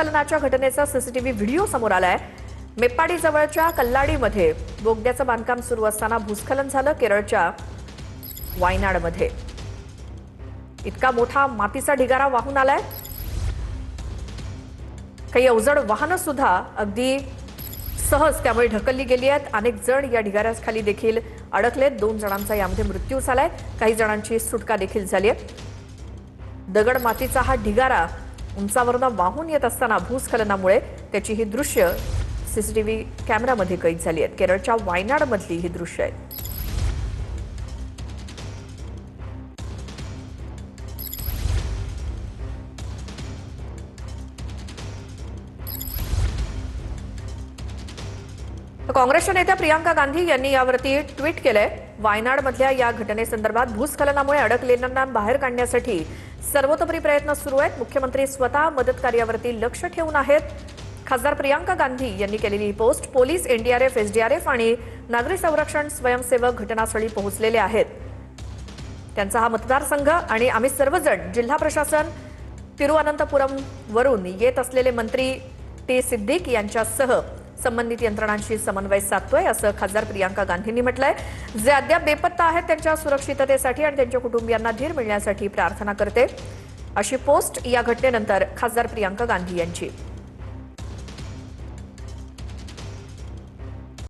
भूस्खलनाच्या घटनेचा CCTV video समोर आलाय। मेप्पाडी जवळच्या कल्लाडीमध्ये बोगद्याचं बांधकाम सुरू असताना भूस्खलन झालं। केरळच्या वायनाडमध्ये इतका मोठा मातीचा ढिगारा वाहून आलाय। काही अवजड वाहनं सुद्धा अगदी सहज त्यामुळे ढकलली गेली आहेत। अनेक जण या ढिगाऱ्याखाली देखील अडकलेत। 2 जणांचा यामध्ये मृत्यू झालाय। काही जणांची सुटका देखील झाली आहे। दगड मातीचा हा ढिगारा उंचावरून वाहून येत असताना भूस्खलनामुळे त्याची ही दृश्य सीसीटीव्ही कॅमेऱ्यामध्ये कैद झाली आहेत। केरळच्या वायनाडमधली ही दृश्य आहेत। काँग्रेसच्या नेत्या प्रियांका गांधी यांनी यावरती ट्विट केलंय। वायनाडमधल्या या घटनेसंदर्भात भूस्खलनामुळे अडकलेल्यांना बाहेर काढण्यासाठी सर्वतोपरी प्रयत्न सुरू आहेत। मुख्यमंत्री स्वतः मदत कार्यावरती लक्ष ठेवून आहेत। खासदार प्रियांका गांधी यांनी केलेली ही पोस्ट। पोलीस, एनडीआरएफ, एसडीआरएफ आणि नागरी संरक्षण स्वयंसेवक घटनास्थळी पोहोचलेले आहेत। त्यांचा हा मतदारसंघ आणि आम्ही सर्वजण जिल्हा प्रशासन, तिरुअनंतपुरम वरून येत असलेले मंत्री टी सिद्दीक यांच्यासह संबंधित यंत्रणांशी समन्वय साधतोय, असं खासदार प्रियांका गांधींनी म्हटलंय। जे अद्याप बेपत्ता आहेत त्यांच्या सुरक्षिततेसाठी आणि त्यांच्या कुटुंबियांना धीर मिळण्यासाठी प्रार्थना करते, अशी पोस्ट या घटनेनंतर खासदार प्रियांका गांधी यांची।